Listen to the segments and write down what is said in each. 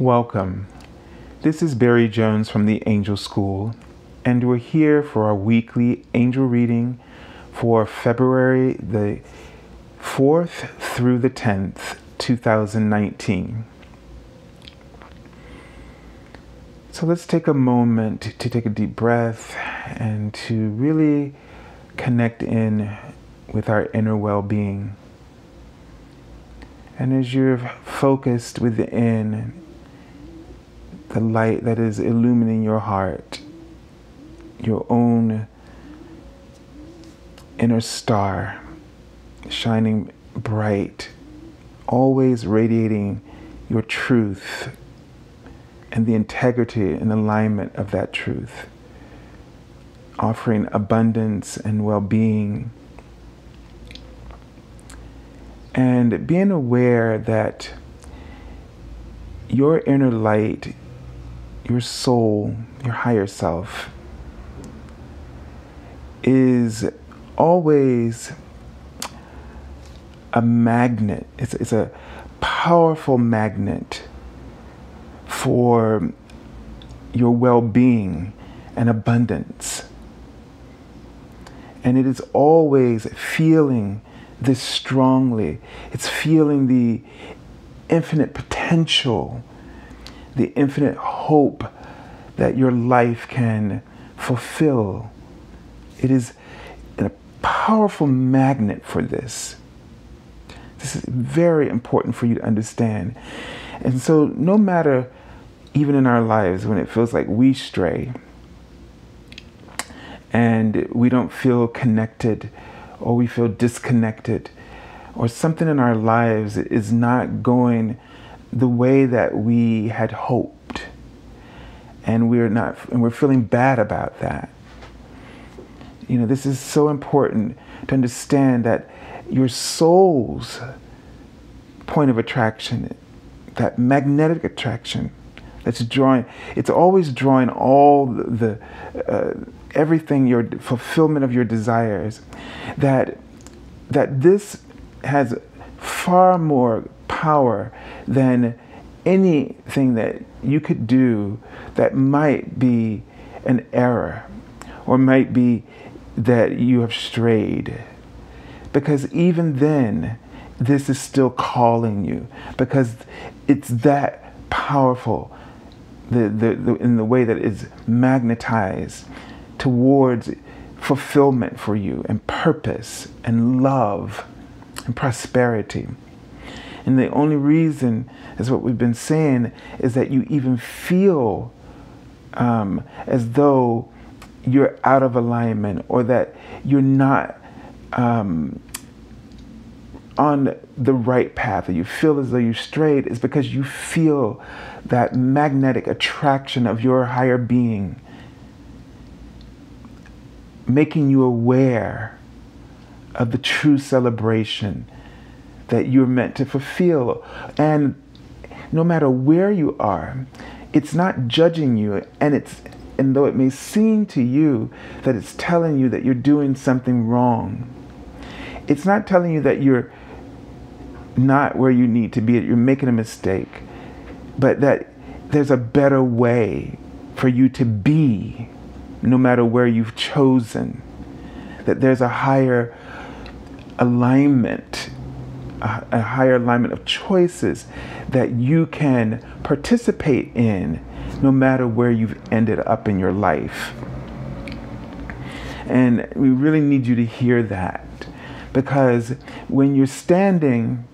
Welcome. This is Barry Jones from the Angel School, and we're here for our weekly angel reading for February the 4th through the 10th, 2019. So let's take a moment to take a deep breath and to really connect in with our inner well-being. And as you're focused within the light that is illumining your heart, your own inner star, shining bright, always radiating your truth and the integrity and alignment of that truth, offering abundance and well-being, and being aware that your inner light, your soul, your higher self, is always a magnet. It's a powerful magnet for your well-being and abundance. And it is always feeling this strongly. It's feeling the infinite potential, the infinite hope that your life can fulfill. It is a powerful magnet for this. This is very important for you to understand. And so no matter, even in our lives, when it feels like we stray and we don't feel connected, or we feel disconnected, or something in our lives is not going the way that we had hoped, and we're feeling bad about that. You know, this is so important to understand that your soul's point of attraction, that magnetic attraction that's drawing, it's always drawing all the everything, your fulfillment of your desires, that this has far more power than anything that you could do that might be an error, or might be that you have strayed. Because even then, this is still calling you, because it's that powerful, in the way that it's magnetized towards fulfillment for you, and purpose, and love, and prosperity. And the only reason, is what we've been saying, is that you even feel as though you're out of alignment, or that you're not on the right path, or you feel as though you strayed, is because you feel that magnetic attraction of your higher being making you aware of the true celebration that you're meant to fulfill. And no matter where you are, it's not judging you, and though it may seem to you that it's telling you that you're doing something wrong, it's not telling you that you're not where you need to be, that you're making a mistake, but that there's a better way for you to be, no matter where you've chosen. That there's a higher alignment, a higher alignment of choices that you can participate in, no matter where you've ended up in your life. And we really need you to hear that, because when you're standing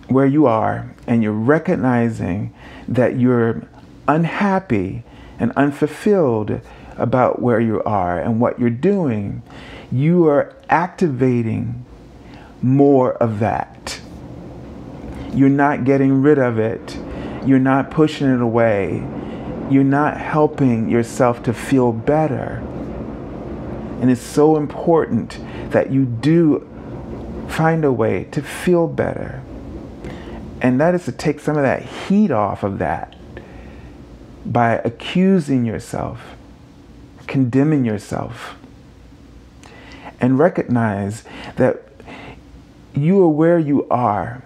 where you are and you're recognizing that you're unhappy and unfulfilled about where you are and what you're doing, you are activating more of that. You're not getting rid of it. You're not pushing it away. You're not helping yourself to feel better. And it's so important that you do find a way to feel better. And that is to take some of that heat off of that by accusing yourself, condemning yourself, and recognize that you are where you are,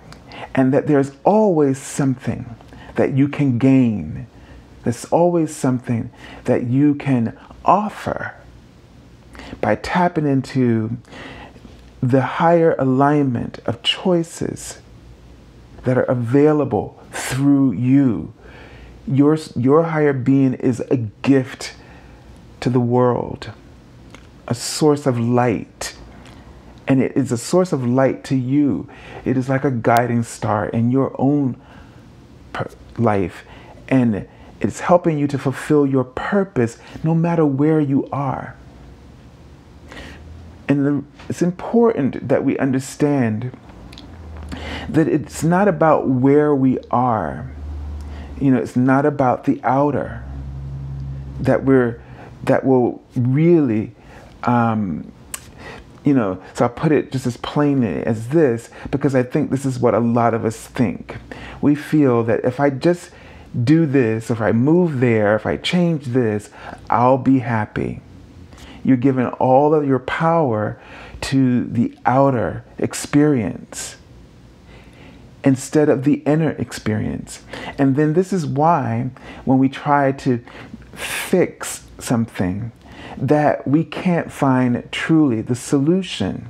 and that there's always something that you can gain. There's always something that you can offer by tapping into the higher alignment of choices that are available through you. Your higher being is a gift to the world, a source of light. And it is a source of light to you. It is like a guiding star in your own life. And it's helping you to fulfill your purpose no matter where you are. And it's important that we understand that it's not about where we are. It's not about the outer that will really, so I'll put it just as plainly as this, because I think this is what a lot of us think. We feel that if I just do this, if I move there, if I change this, I'll be happy. You're giving all of your power to the outer experience instead of the inner experience. And then this is why when we try to fix something, that we can't find truly the solution,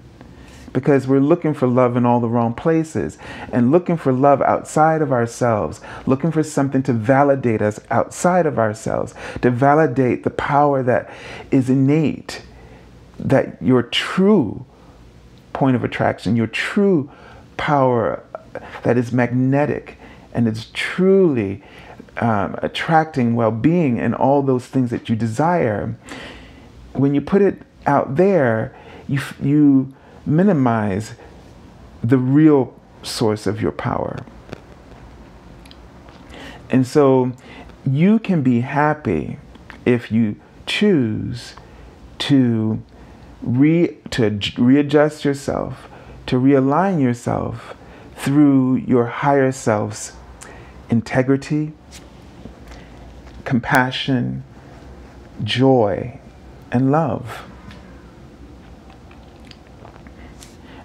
because we're looking for love in all the wrong places and looking for love outside of ourselves, looking for something to validate us outside of ourselves, to validate the power that is innate, that your true point of attraction, your true power that is magnetic and is truly attracting well-being and all those things that you desire. When you put it out there, you minimize the real source of your power. And so you can be happy if you choose to readjust yourself, to realign yourself through your higher self's integrity, compassion, joy, and love.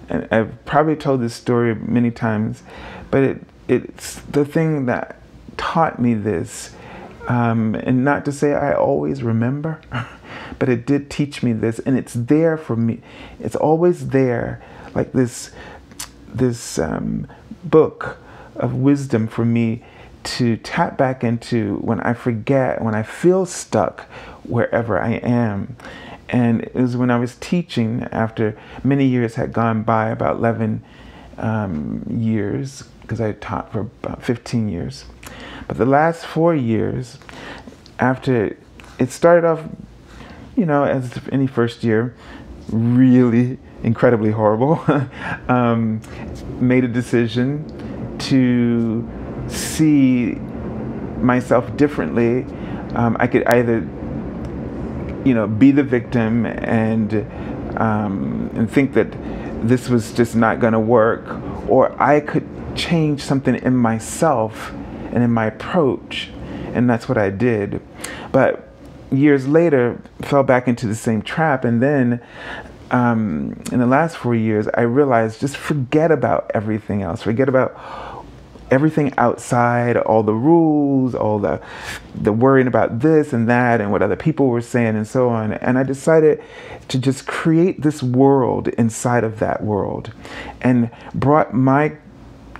And I've probably told this story many times, but it's the thing that taught me this. And not to say I always remember, but it did teach me this, and it's there for me. It's always there, like this book of wisdom for me to tap back into when I forget, when I feel stuck wherever I am. And it was when I was teaching, after many years had gone by, about 11 years, because I taught for about 15 years. But the last 4 years, after it started off, as any first year, really incredibly horrible, made a decision to see myself differently. I could either be the victim and think that this was just not going to work, or I could change something in myself and in my approach, and that's what I did. But years later, fell back into the same trap, and then in the last 4 years, I realized just forget about everything else, forget about everything outside, all the rules, all the worrying about this and that and what other people were saying and so on. And I decided to just create this world inside of that world, and brought my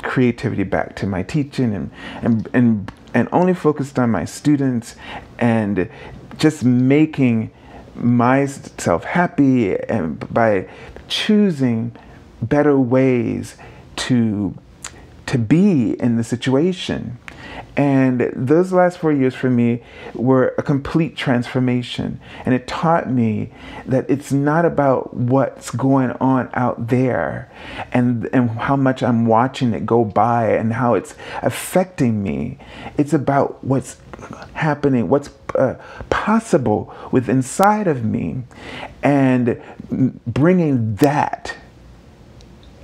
creativity back to my teaching, and only focused on my students, and just making myself happy, and by choosing better ways to be in the situation. And those last 4 years for me were a complete transformation. And it taught me that it's not about what's going on out there and how much I'm watching it go by and how it's affecting me. It's about what's happening, what's possible with inside of me, and bringing that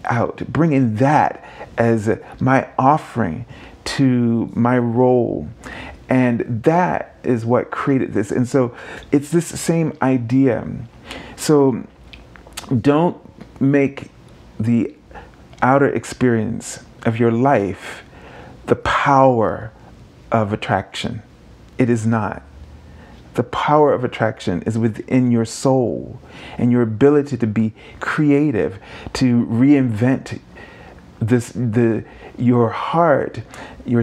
out, bringing that as my offering to my role. And that is what created this. And so it's this same idea. So don't make the outer experience of your life the power of attraction. It is not. The power of attraction is within your soul and your ability to be creative, to reinvent your heart, or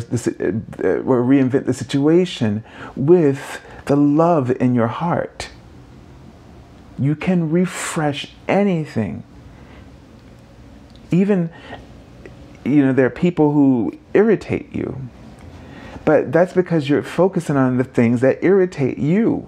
reinvent the situation with the love in your heart. You can refresh anything. Even, there are people who irritate you. But that's because you're focusing on the things that irritate you.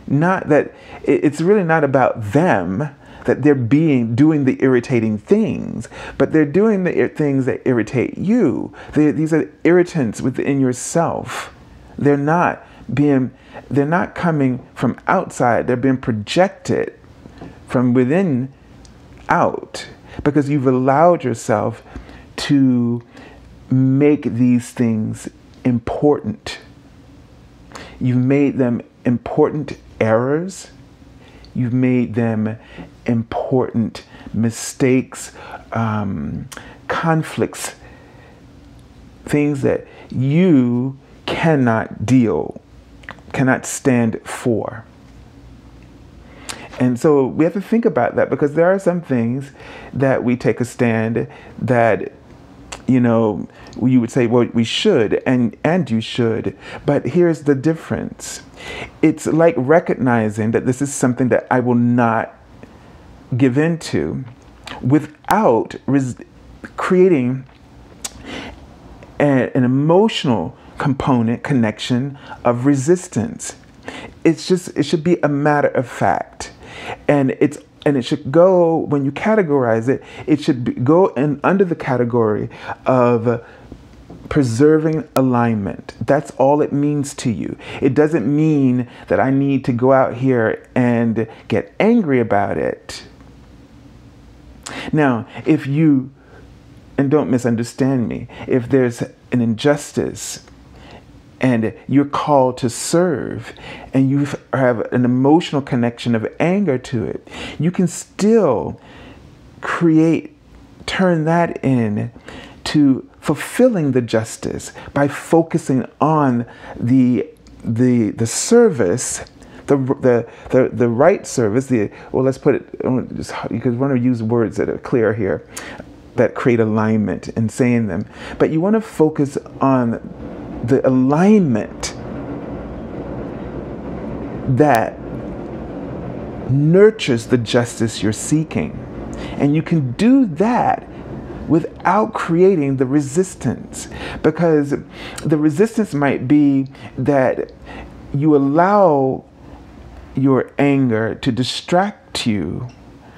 Not that it's really not about them, that they're doing the irritating things, but they're doing the things that irritate you. These are irritants within yourself. They're not coming from outside. They're being projected from within out, because you've allowed yourself to make these things important. You've made them important errors. You've made them important mistakes, conflicts, things that you cannot stand for. And so we have to think about that, because there are some things that we take a stand that, you would say, well, we should, and you should. But here's the difference. It's like recognizing that this is something that I will not give into without creating an emotional connection of resistance. It should be a matter of fact. And it should go, when you categorize it, it should go under the category of preserving alignment. That's all it means to you. It doesn't mean that I need to go out here and get angry about it. Now, and don't misunderstand me, if there's an injustice and you're called to serve, and you have an emotional connection of anger to it, you can still turn that in to fulfilling the justice by focusing on the service, the right service. Let's put it, because we want to use words that are clear here, that create alignment in saying them. But you want to focus on the alignment that nurtures the justice you're seeking. And you can do that without creating the resistance, because the resistance might be that you allow your anger to distract you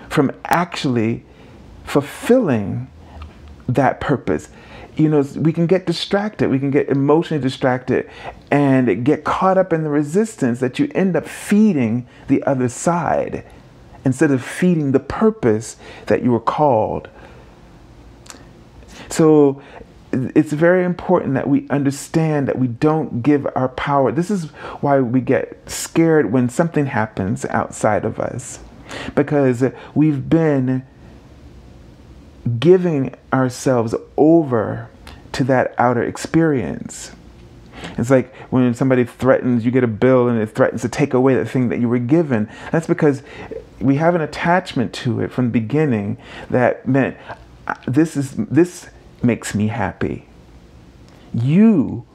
from actually fulfilling that purpose. We can get distracted. We can get emotionally distracted and get caught up in the resistance that you end up feeding the other side instead of feeding the purpose that you were called. So it's very important that we understand that we don't give our power. This is why we get scared when something happens outside of us, because we've been giving ourselves over to that outer experience. It's like when somebody threatens, you get a bill and it threatens to take away the thing that you were given. That's because we have an attachment to it from the beginning that meant this makes me happy. You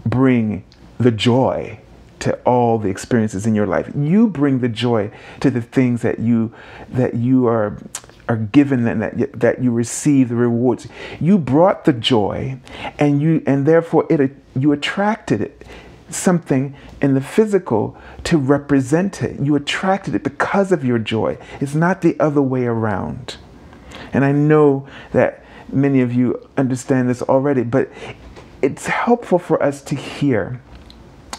bring the joy to all the experiences in your life. You bring the joy to the things that you are given and that you receive the rewards. You brought the joy, and therefore you attracted something in the physical to represent it. You attracted it because of your joy. It's not the other way around. And I know that many of you understand this already, but it's helpful for us to hear.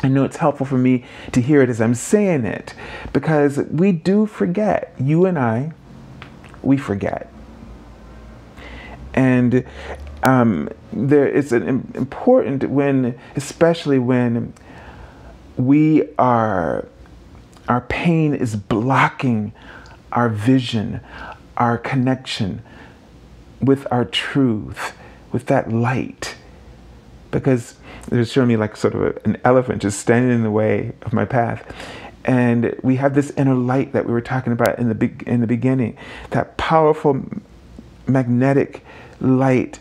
I know it's helpful for me to hear it as I'm saying it, because we do forget. You and I, we forget. And it's important especially when our pain is blocking our vision, our connection with our truth, with that light. because there's showing me like sort of an elephant just standing in the way of my path. And we have this inner light that we were talking about in the beginning, that powerful magnetic light,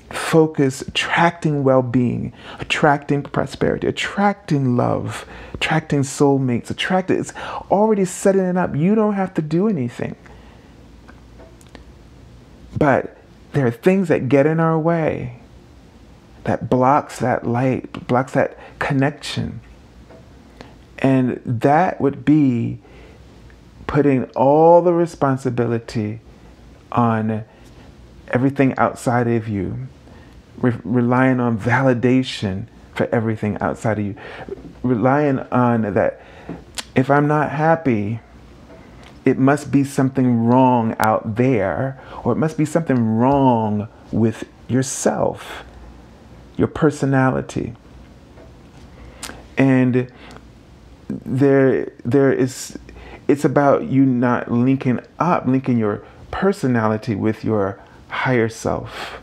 focus, attracting well-being, attracting prosperity, attracting love, attracting soulmates, it's already setting it up. You don't have to do anything. But there are things that get in our way, that blocks that light, blocks that connection. And that would be putting all the responsibility on everything outside of you, relying on validation for everything outside of you, relying on that if I'm not happy, it must be something wrong out there, or it must be something wrong with yourself, your personality. And it's about you not linking your personality with your higher self,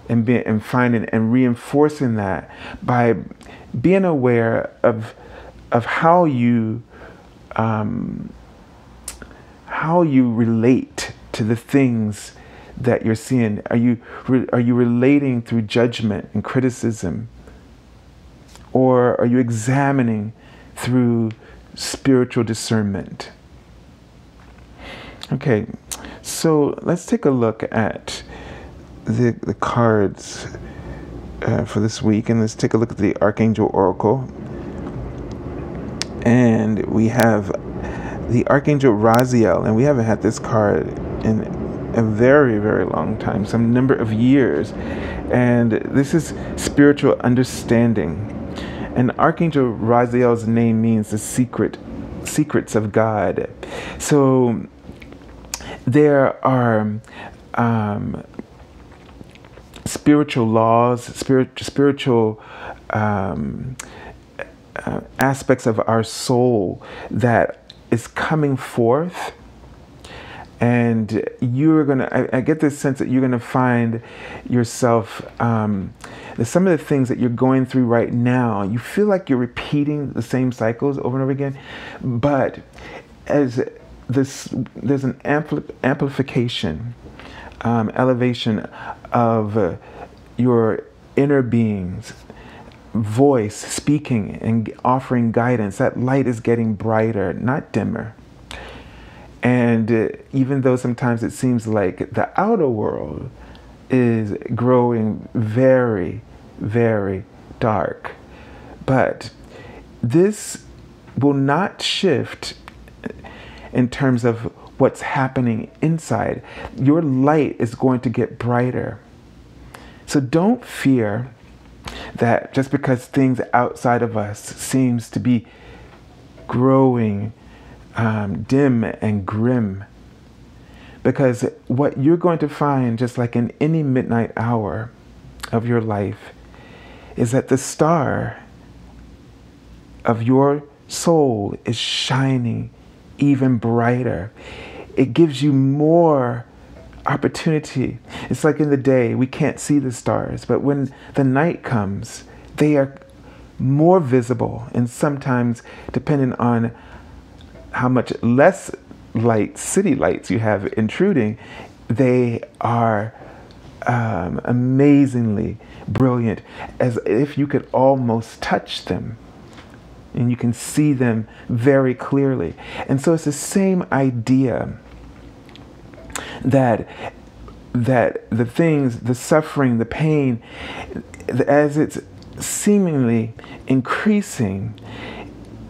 and finding and reinforcing that by being aware of how you relate to the things that you're seeing. Are you relating through judgment and criticism, or are you examining through spiritual discernment? Okay, so let's take a look at the cards for this week, and let's take a look at the Archangel Oracle. And we have the Archangel Raziel, and we haven't had this card in a very, very long time, some number of years. And this is spiritual understanding. And Archangel Raziel's name means the secrets of God. So there are spiritual laws, spiritual aspects of our soul that is coming forth. And you're gonna, I get this sense that you're gonna find yourself, some of the things that you're going through right now, you feel like you're repeating the same cycles over and over again, but as this, there's an amplification, elevation of your inner being's voice speaking and offering guidance. That light is getting brighter, not dimmer. And even though sometimes it seems like the outer world is growing very, very dark, but this will not shift in terms of what's happening inside. Your light is going to get brighter. So don't fear that just because things outside of us seems to be growing dim and grim, because what you're going to find, just like in any midnight hour of your life, is that the star of your soul is shining even brighter. It gives you more opportunity. It's like in the day, we can't see the stars, but when the night comes, they are more visible, and sometimes, depending on how much less light, city lights you have intruding, they are amazingly brilliant, as if you could almost touch them and you can see them very clearly. And so it's the same idea that the things, the suffering, the pain, as it's seemingly increasing,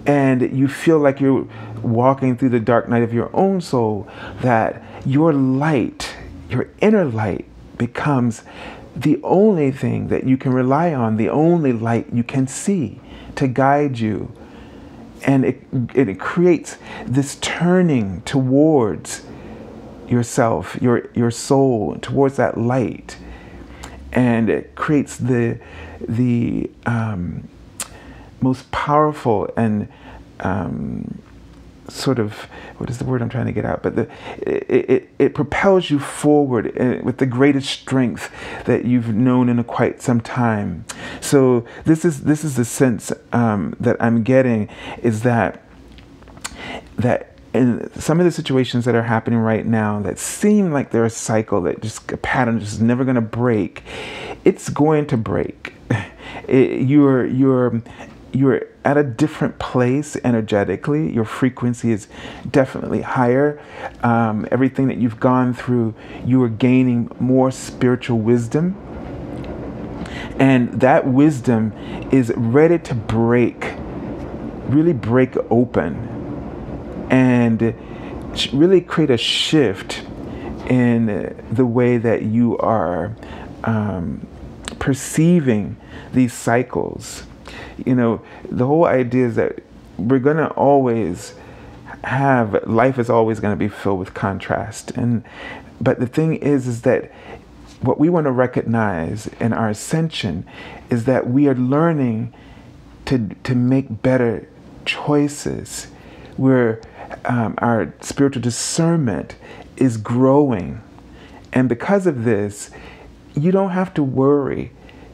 and you feel like you're walking through the dark night of your own soul, that your light, your inner light, becomes the only thing that you can rely on, the only light you can see to guide you. And it creates this turning towards yourself, your soul, towards that light. And it creates the most powerful and sort of, what is the word I'm trying to get out? But it propels you forward with the greatest strength that you've known in quite some time. So this is the sense that I'm getting, is that in some of the situations that are happening right now that seem like they're a cycle, that just a pattern just never going to break, it's going to break. You're at a different place energetically. Your frequency is definitely higher. Everything that you've gone through, you are gaining more spiritual wisdom. And that wisdom is ready to really break open and really create a shift in the way that you are perceiving these cycles. You know, the whole idea is that we're going to always have, life is always going to be filled with contrast. But the thing is that what we want to recognize in our ascension is that we are learning to make better choices, where our spiritual discernment is growing. And because of this, you don't have to worry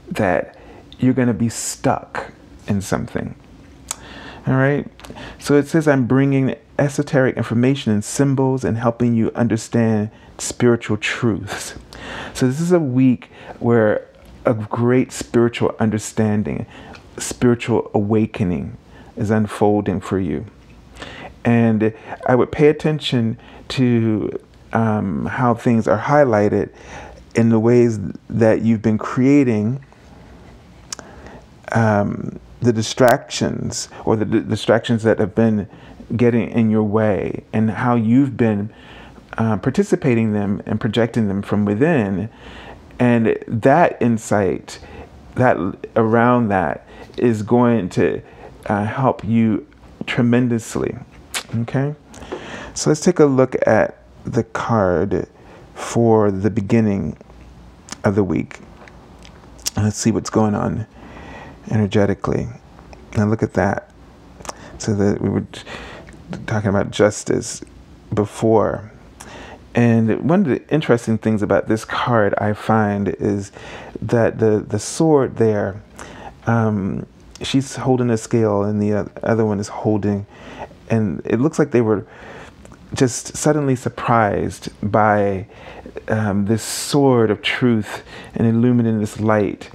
that you're going to be stuck in something. All right. So it says, I'm bringing esoteric information and symbols and helping you understand spiritual truths. So this is a week where a great spiritual understanding, spiritual awakening is unfolding for you. And I would pay attention to how things are highlighted in the ways that you've been creating the distractions, or the distractions that have been getting in your way, and how you've been participating them and projecting them from within. And that insight, that around that, is going to help you tremendously. Okay, so let's take a look at the card for the beginning of the week. Let's see what's going on energetically. Now look at that. So that we were talking about justice before. And one of the interesting things about this card, I find, is that the sword there, she's holding a scale and the other one is holding, and it looks like they were just suddenly surprised by this sword of truth and illuminating this light,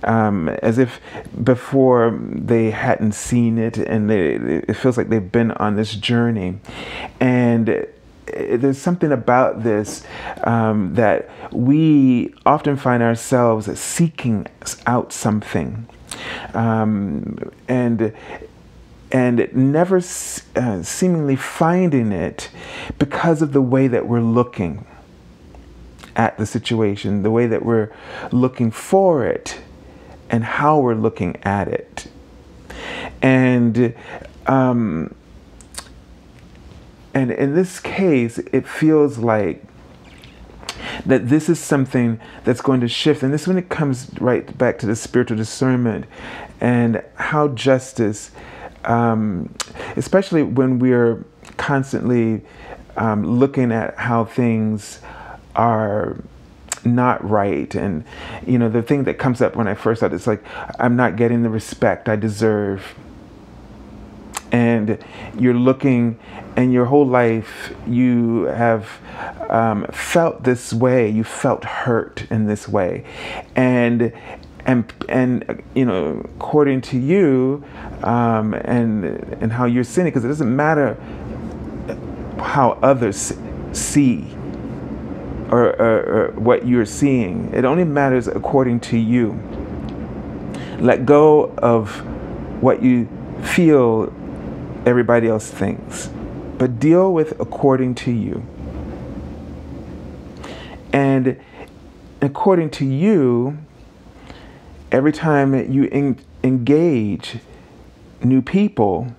as if before they hadn't seen it, and it feels like they've been on this journey. And there's something about this that we often find ourselves seeking out something, and never seemingly finding it because of the way that we're looking at the situation, the way that we're looking for it, and how we're looking at it. And in this case, it feels like that this is something that's going to shift. And this, when it comes right back to the spiritual discernment and how justice, especially when we're constantly looking at how things are not right. And, you know, the thing that comes up when I first started, it's like, I'm not getting the respect I deserve. And you're looking, and your whole life you have felt this way. You felt hurt in this way, and you know, according to you, and how you're seeing it, because it doesn't matter how others see or what you're seeing. It only matters according to you. Let go of what you feel everybody else thinks, but deal with according to you. And according to you, every time you engage new people,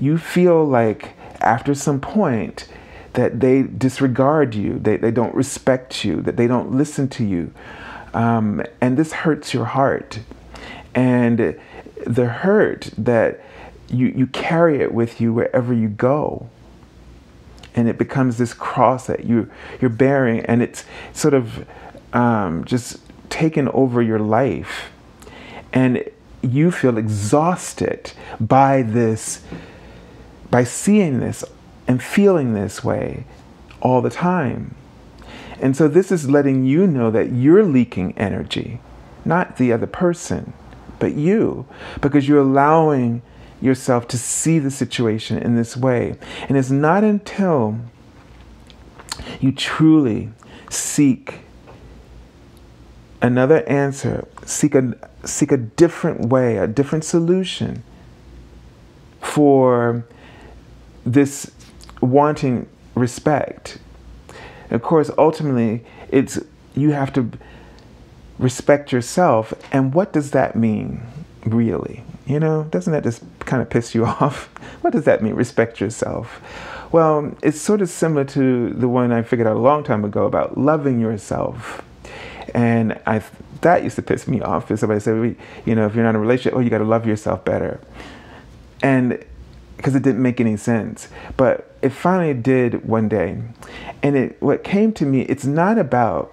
you feel like after some point that they disregard you, they don't respect you, that they don't listen to you. And this hurts your heart. And the hurt that you carry it with you wherever you go. and it becomes this cross that you're bearing, and it's sort of just taken over your life, and you feel exhausted by this, by seeing this and feeling this way all the time. And so this is letting you know that you're leaking energy, not the other person, but you, because you're allowing yourself to see the situation in this way. And it's not until you truly seek another answer, seek a different way, a different solution for this wanting respect. Of course, ultimately, it's you have to respect yourself. And what does that mean, really? You know, doesn't that just kind of piss you off? What does that mean, respect yourself? Well, it's sort of similar to the one I figured out a long time ago about loving yourself. And that used to piss me off, because somebody said, you know, if you're not in a relationship, oh, you got to love yourself better. And because it didn't make any sense. But it finally did one day. And what came to me, it's not about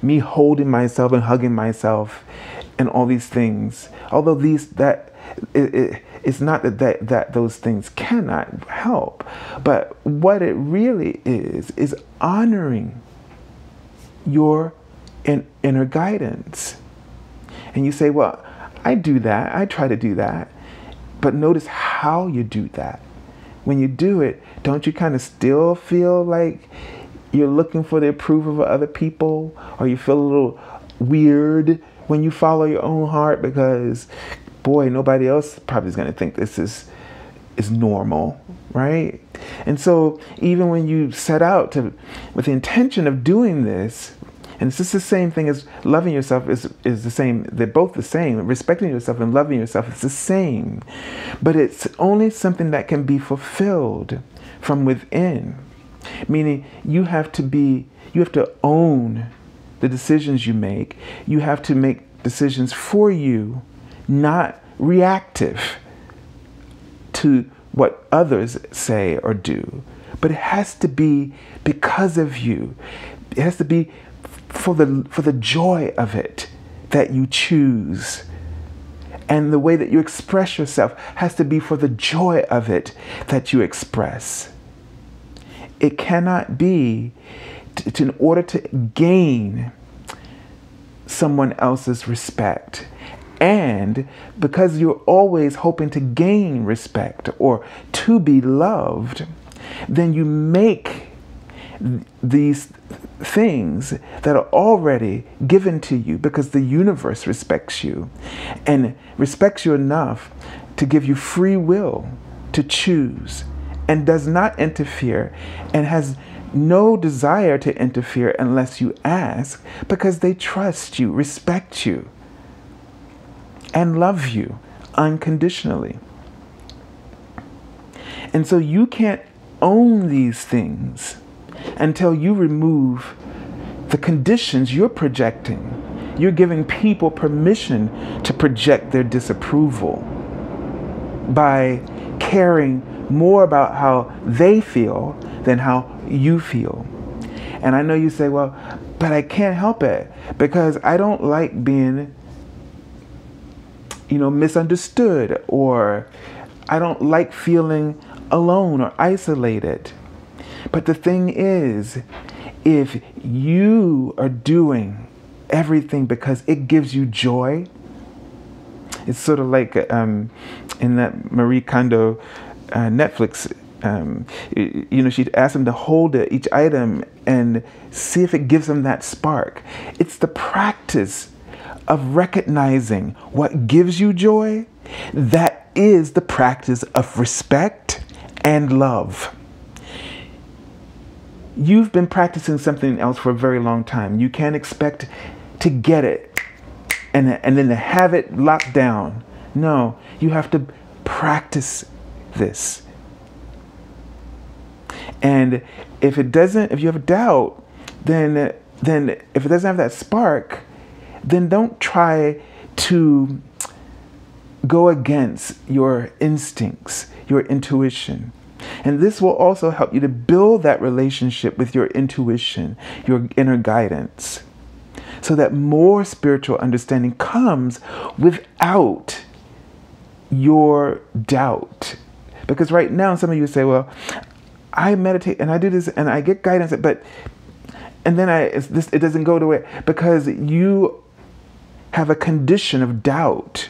me holding myself and hugging myself and all these things. Although it's not that those things cannot help. But what it really is honoring your inner guidance. And you say, well, I do that. I try to do that. But notice how you do that. When you do it, don't you kind of still feel like you're looking for the approval of other people? Or you feel a little weird when you follow your own heart, because, boy, nobody else probably is going to think this is normal, right? And so even when you set out with the intention of doing this, and it's just the same thing as loving yourself is the same. They're both the same. Respecting yourself and loving yourself is the same. But it's only something that can be fulfilled from within. Meaning you have to own the decisions you make. You have to make decisions for you, not reactive to what others say or do. But it has to be because of you. It has to be for the joy of it that you choose. And the way that you express yourself has to be for the joy of it that you express. It cannot be in order to gain someone else's respect. And because you're always hoping to gain respect or to be loved, then you make these things that are already given to you, because the universe respects you and respects you enough to give you free will to choose, and does not interfere and has no desire to interfere unless you ask, because they trust you, respect you, and love you unconditionally. And so you can't own these things until you remove the conditions you're projecting. You're giving people permission to project their disapproval by caring more about how they feel than how you feel. And I know you say, well, but I can't help it because I don't like being, misunderstood, or I don't like feeling alone or isolated. But the thing is, if you are doing everything because it gives you joy, it's sort of like in that Marie Kondo Netflix, she'd ask them to hold each item and see if it gives them that spark. It's the practice of recognizing what gives you joy. That is the practice of respect and love. You've been practicing something else for a very long time. You can't expect to get it and then to have it locked down. No, you have to practice this. And if you have a doubt, then if it doesn't have that spark, then don't try to go against your instincts, your intuition. And this will also help you to build that relationship with your intuition, your inner guidance, so that more spiritual understanding comes without your doubt. Because right now, some of you say, well, I meditate and I do this and I get guidance, but, and then it doesn't go the way, because you have a condition of doubt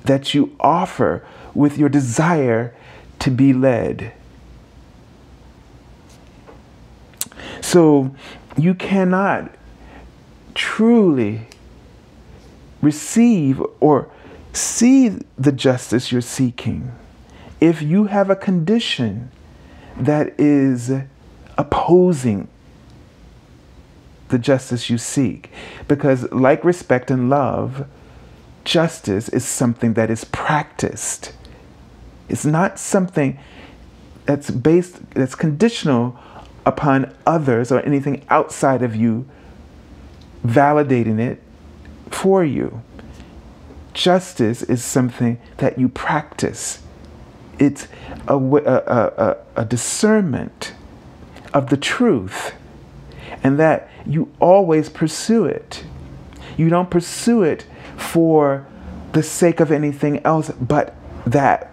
that you offer with your desire to be led. So you cannot truly receive or see the justice you're seeking if you have a condition that is opposing the justice you seek. Because like respect and love, justice is something that is practiced. It's not something that's conditional upon others or anything outside of you validating it for you. Justice is something that you practice. It's a discernment of the truth, and that you always pursue it. You don't pursue it for the sake of anything else but that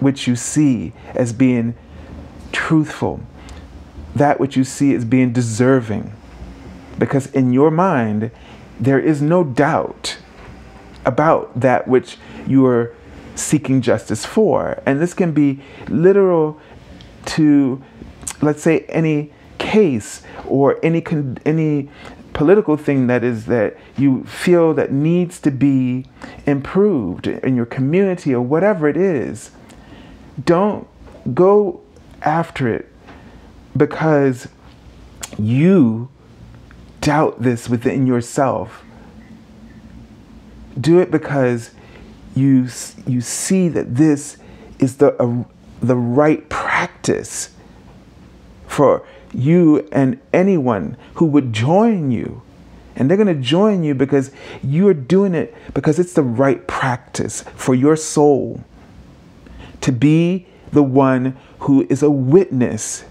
which you see as being truthful, that which you see as being deserving. Because in your mind, there is no doubt about that which you are seeking justice for. And this can be literal to, let's say, any case or any political thing that you feel that needs to be improved in your community or whatever it is. Don't go after it because you doubt this within yourself. Do it because you see that this is the right practice for you and anyone who would join you. And they're going to join you because you're doing it because it's the right practice for your soul to be the one who is a witness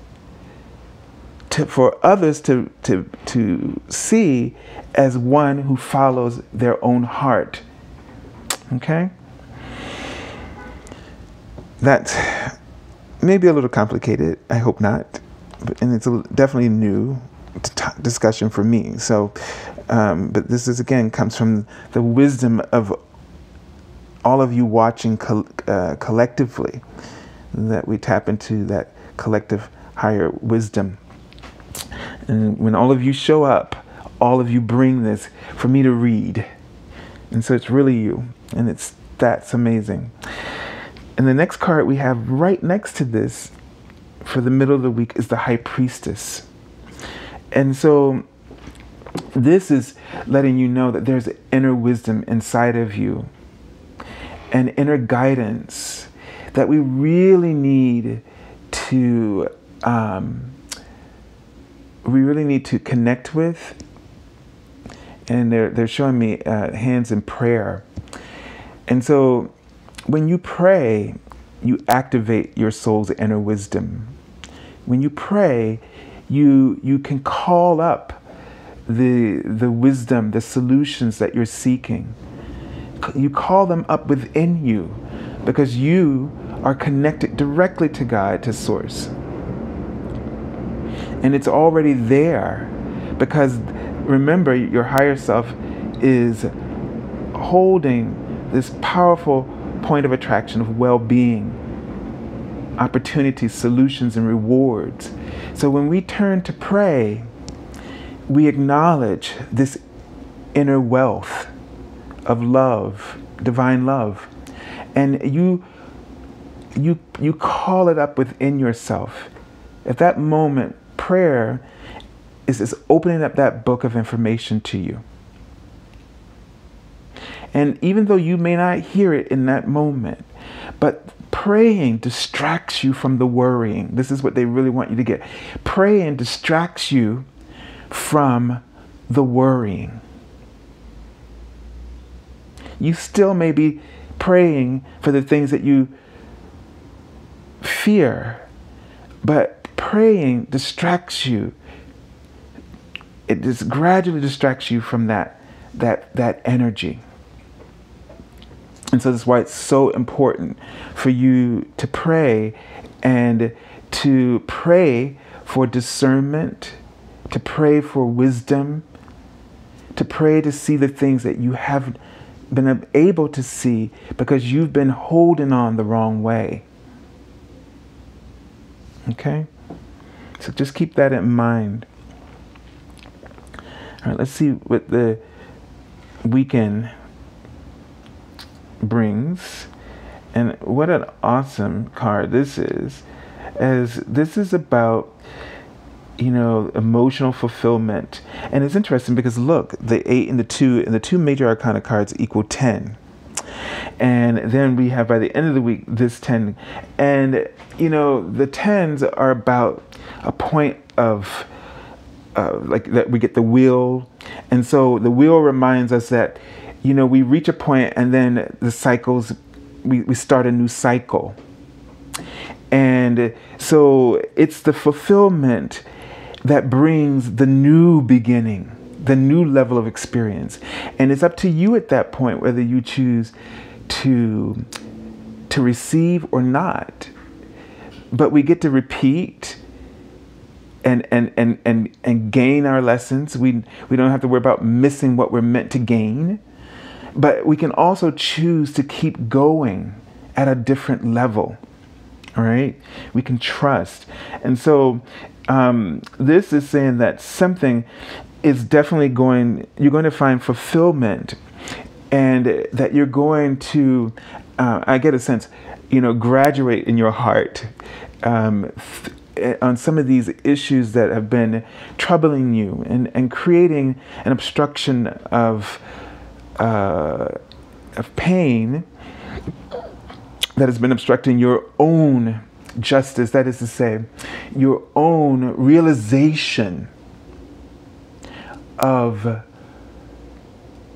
for others to see as one who follows their own heart. Okay? That's maybe a little complicated. I hope not. And it's definitely new discussion for me. So, but this is, again, comes from the wisdom of all of you watching collectively, that we tap into that collective higher wisdom. And when all of you show up, all of you bring this for me to read. And so it's really you. And that's amazing. And the next card we have right next to this for the middle of the week is the High Priestess. And so this is letting you know that there's inner wisdom inside of you and inner guidance that we really need to connect with. And they're showing me hands in prayer. And so when you pray, you activate your soul's inner wisdom. When you pray, you can call up the wisdom, the solutions that you're seeking. You call them up within you because you are connected directly to God, to Source. And it's already there because, remember, your higher self is holding this powerful point of attraction of well-being, opportunities, solutions, and rewards. So when we turn to pray, we acknowledge this inner wealth of love, divine love. And you call it up within yourself. At that moment, prayer is opening up that book of information to you. And even though you may not hear it in that moment, but praying distracts you from the worrying. This is what they really want you to get. Praying distracts you from the worrying. You still may be praying for the things that you fear, but praying distracts you. It just gradually distracts you from that energy. And so that's why it's so important for you to pray, and to pray for discernment, to pray for wisdom, to pray to see the things that you haven't been able to see because you've been holding on the wrong way. Okay? So just keep that in mind. All right, let's see what the weekend brings. And what an awesome card this is, as this is about, emotional fulfillment. And it's interesting because look, the 8 and the 2 and the 2 major arcana cards equal 10. And then we have, by the end of the week, this 10. And, the 10s are about a point of, like that we get the wheel. And so the wheel reminds us that, we reach a point and then the cycles, we start a new cycle. And so it's the fulfillment that brings the new beginning, the new level of experience. And it's up to you at that point whether you choose to receive or not. But we get to repeat and gain our lessons. We don't have to worry about missing what we're meant to gain. But we can also choose to keep going at a different level. All right? We can trust. And so this is saying that something is definitely you're going to find fulfillment, and that you're going to, I get a sense, graduate in your heart on some of these issues that have been troubling you and creating an obstruction of pain that has been obstructing your own justice, that is to say, your own realization of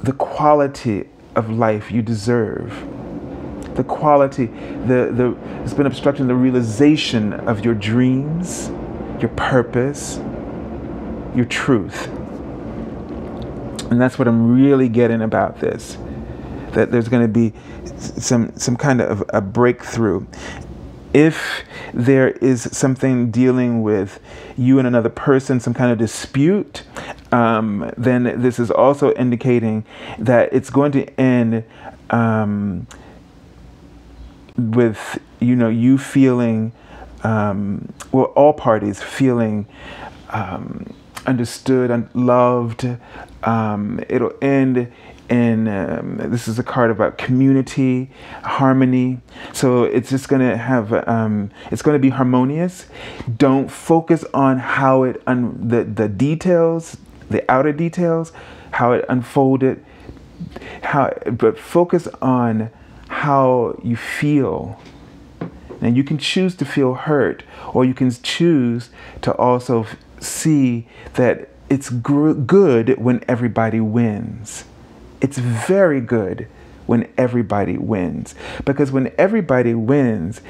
the quality of life you deserve. The quality, it's been obstructing the realization of your dreams, your purpose, your truth. And that's what I'm really getting about this. That there's going to be some kind of a breakthrough. If there is something dealing with you and another person, some kind of dispute, then this is also indicating that it's going to end with, you feeling, all parties feeling understood, loved. It'll end in, this is a card about community, harmony. So it's just going to have, it's going to be harmonious. Don't focus on how the details, the outer details, how it unfolded, but focus on how you feel. And you can choose to feel hurt, or you can choose to also see that it's good when everybody wins. It's very good when everybody wins. Because when everybody wins,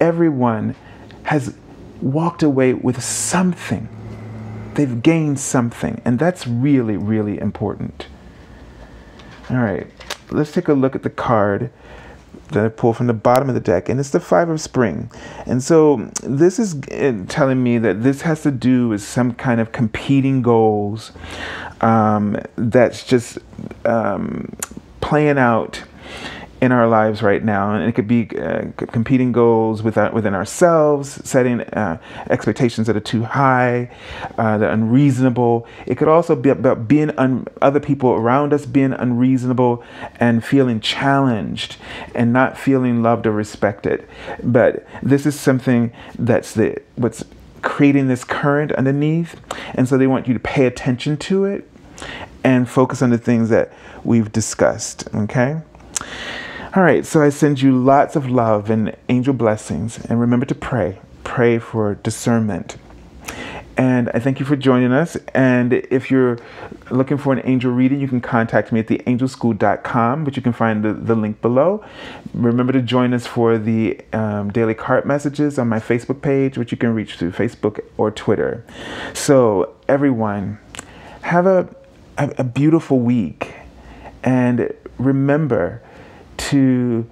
everyone has walked away with something. They've gained something. And that's really, really important. All right. Let's take a look at the card that I pulled from the bottom of the deck, and it's the 5 of Spring. And so this is telling me that this has to do with some kind of competing goals that's just playing out in our lives right now. And it could be competing goals within ourselves, setting expectations that are too high, that are unreasonable. It could also be about being other people around us being unreasonable and feeling challenged and not feeling loved or respected. But this is something that's what's creating this current underneath. And so they want you to pay attention to it and focus on the things that we've discussed. Okay? All right, so I send you lots of love and angel blessings. And remember to pray. Pray for discernment. And I thank you for joining us. And if you're looking for an angel reading, you can contact me at theangelschool.com, but you can find the link below. Remember to join us for the daily card messages on my Facebook page, which you can reach through Facebook or Twitter. So everyone, have a beautiful week. And remember to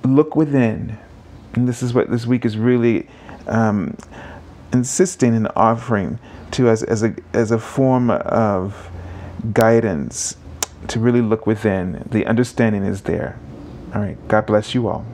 look within. And this is what this week is really insisting and offering to us as a form of guidance, to really look within. The understanding is there. All right. God bless you all.